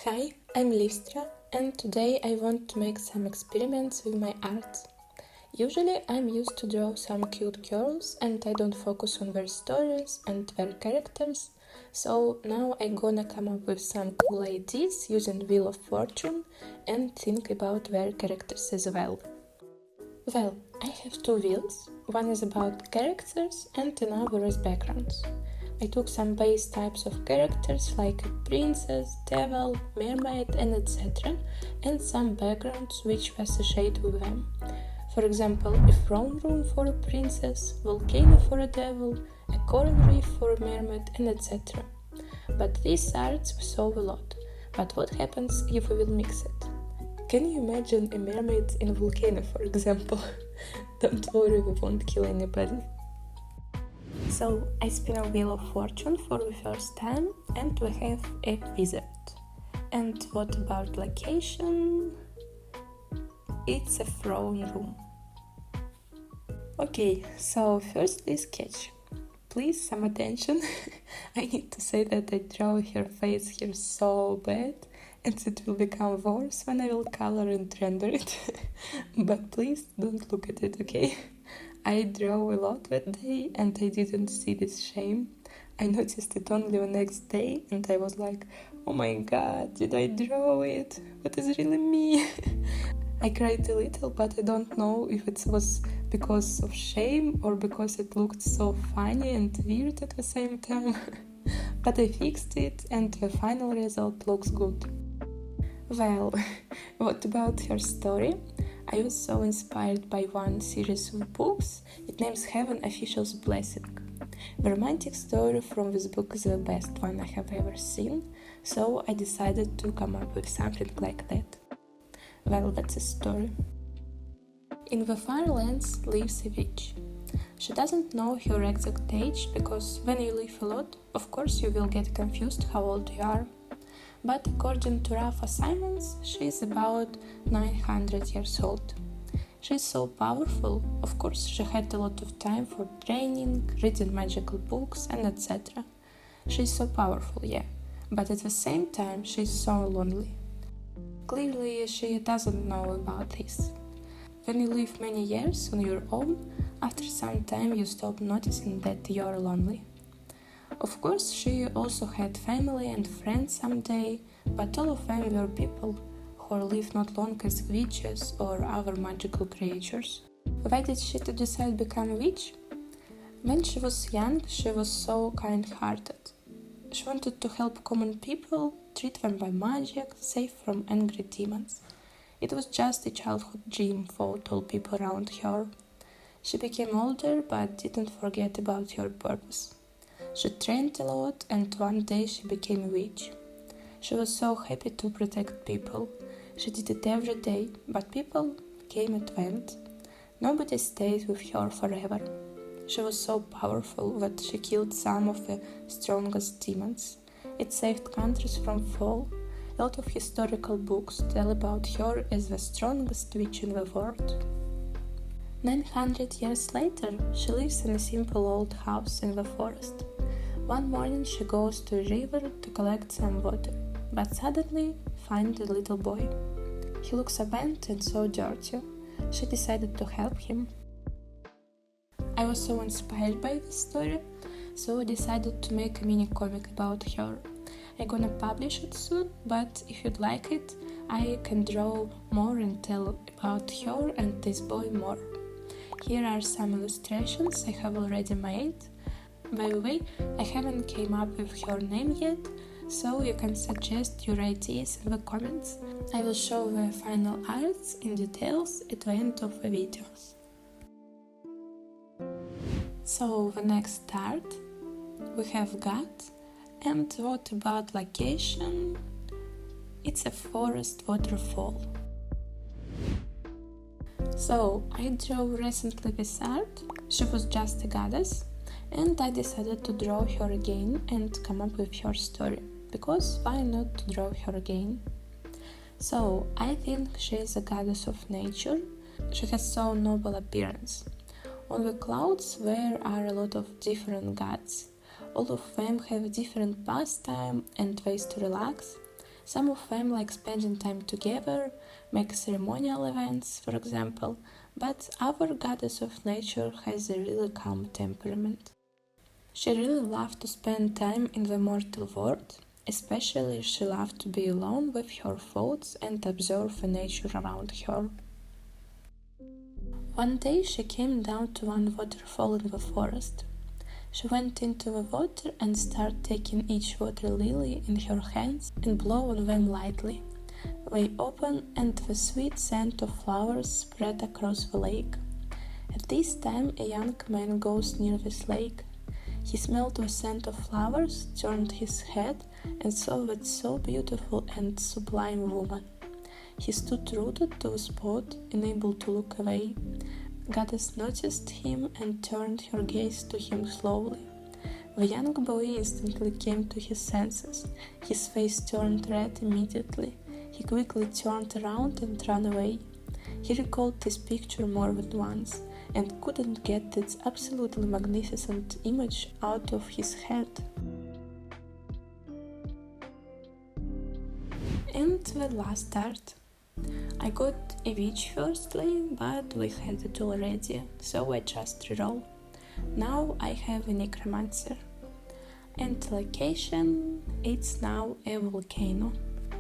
Hi, I'm Listra, and today I want to make some experiments with my art. Usually I'm used to draw some cute girls and I don't focus on their stories and their characters, so now I'm gonna come up with some cool ideas using Wheel of Fortune and think about their characters as well. Well, I have two wheels, one is about characters and another is backgrounds. I took some base types of characters like a princess, devil, mermaid and etc. and some backgrounds which we associate with them. For example, a throne room for a princess, volcano for a devil, a coral reef for a mermaid and etc. But these arts we saw a lot. But what happens if we will mix it? Can you imagine a mermaid in a volcano, for example? Don't worry, we won't kill anybody. So I spin a Wheel of Fortune for the first time and we have a wizard. And what about location? It's a throne room. Okay, so firstly sketch. Please some attention. I need to say that I draw her face here so bad and it will become worse when I will color and render it. But please don't look at it, okay? I drew a lot that day and I didn't see this shame. I noticed it only the next day and I was like, oh my god, did I draw it? That is really me. I cried a little, but I don't know if it was because of shame or because it looked so funny and weird at the same time. But I fixed it and the final result looks good. Well, what about her story? I was so inspired by one series of books. It names Heaven Official's Blessing. The romantic story from this book is the best one I have ever seen, so I decided to come up with something like that. Well, that's a story. In the far lands lives a witch. She doesn't know her exact age because when you live a lot, of course you will get confused how old you are. But according to rough assignments, she is about 900 years old. She is so powerful, of course she had a lot of time for training, reading magical books and etc. She is so powerful, yeah, but at the same time she is so lonely. Clearly she doesn't know about this. When you live many years on your own, after some time you stop noticing that you are lonely. Of course, she also had family and friends someday, but all of them were people who live not long as witches or other magical creatures. Why did she decide to become a witch? When she was young, she was so kind-hearted. She wanted to help common people, treat them by magic, save from angry demons. It was just a childhood dream for all people around her. She became older but didn't forget about her purpose. She trained a lot and one day she became a witch. She was so happy to protect people. She did it every day, but people came and went. Nobody stayed with her forever. She was so powerful that she killed some of the strongest demons. It saved countries from fall. A lot of historical books tell about her as the strongest witch in the world. 900 years later, she lives in a simple old house in the forest. One morning she goes to a river to collect some water, but suddenly finds a little boy. He looks abandoned and so dirty. She decided to help him. I was so inspired by this story, so I decided to make a mini comic about her. I'm gonna publish it soon, but if you'd like it, I can draw more and tell about her and this boy more. Here are some illustrations I have already made. By the way, I haven't came up with her name yet, so you can suggest your ideas in the comments. I will show the final arts in details at the end of the videos. So the next art, we have God, and what about location? It's a forest waterfall. So I drew recently this art. She was just a goddess. And I decided to draw her again and come up with her story, because why not to draw her again? So, I think she is a goddess of nature. She has so noble appearance. On the clouds there are a lot of different gods. All of them have different pastime and ways to relax. Some of them like spending time together, make ceremonial events, for example, but our goddess of nature has a really calm temperament. She really loved to spend time in the mortal world, especially she loved to be alone with her thoughts and observe the nature around her. One day she came down to one waterfall in the forest. She went into the water and started taking each water lily in her hands and blow on them lightly. They opened and the sweet scent of flowers spread across the lake. At this time a young man goes near this lake. He smelled the scent of flowers, turned his head and saw that so beautiful and sublime woman. He stood rooted to the spot, unable to look away. Goddess noticed him and turned her gaze to him slowly. The young boy instantly came to his senses. His face turned red immediately. He quickly turned around and ran away. He recalled this picture more than once and couldn't get this absolutely magnificent image out of his head. And the last art. I got a witch firstly, but we had it already, so I just reroll. Now I have a Necromancer. And location, it's now a volcano.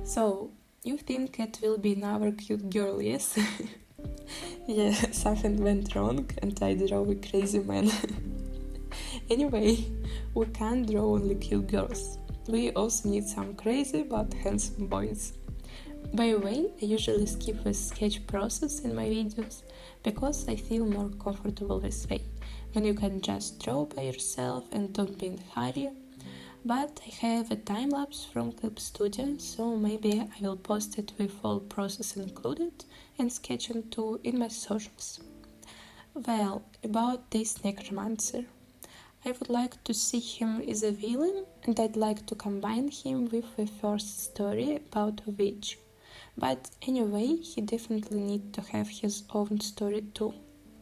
So, you think it will be another cute girl, yes? Yeah, something went wrong and I drew a crazy man. Anyway, we can't draw only cute girls. We also need some crazy but handsome boys. By the way, I usually skip the sketch process in my videos because I feel more comfortable this way, when you can just draw by yourself and don't be in a hurry. But I have a time-lapse from Clip Studio, so maybe I will post it with all process included and sketching too in my socials. Well, about this Necromancer. I would like to see him as a villain and I'd like to combine him with the first story about a witch. But anyway, he definitely needs to have his own story too.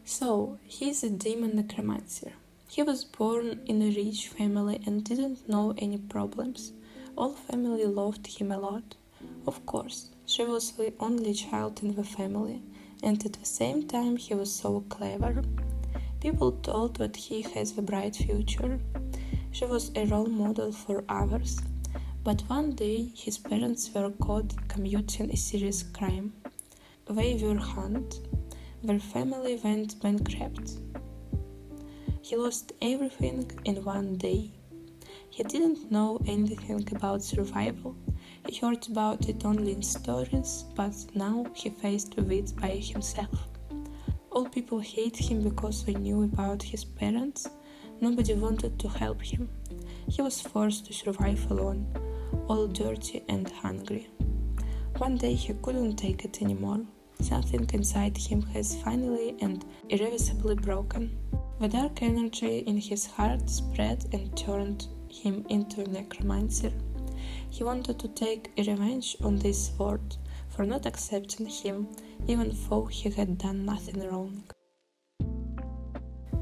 So, he's a demon necromancer. He was born in a rich family and didn't know any problems. All family loved him a lot. Of course, she was the only child in the family, and at the same time he was so clever. People told that he has a bright future. She was a role model for others. But one day his parents were caught committing a serious crime. They were hanged. Their family went bankrupt. He lost everything in one day. He didn't know anything about survival. He heard about it only in stories, but now he faced with it by himself. All people hate him because they knew about his parents. Nobody wanted to help him. He was forced to survive alone, all dirty and hungry. One day he couldn't take it anymore. Something inside him has finally and irreversibly broken. The dark energy in his heart spread and turned him into a necromancer. He wanted to take revenge on this world for not accepting him, even though he had done nothing wrong.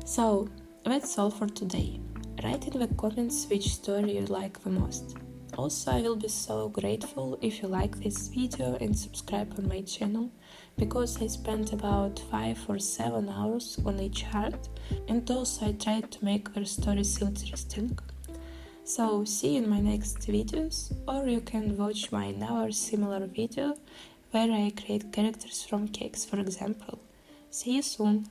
So, that's all for today. Write in the comments which story you like the most. Also, I will be so grateful if you like this video and subscribe on my channel, because I spent about 5 or 7 hours on each art, and also I tried to make their stories interesting. So, see you in my next videos, or you can watch my another similar video where I create characters from cakes, for example. See you soon!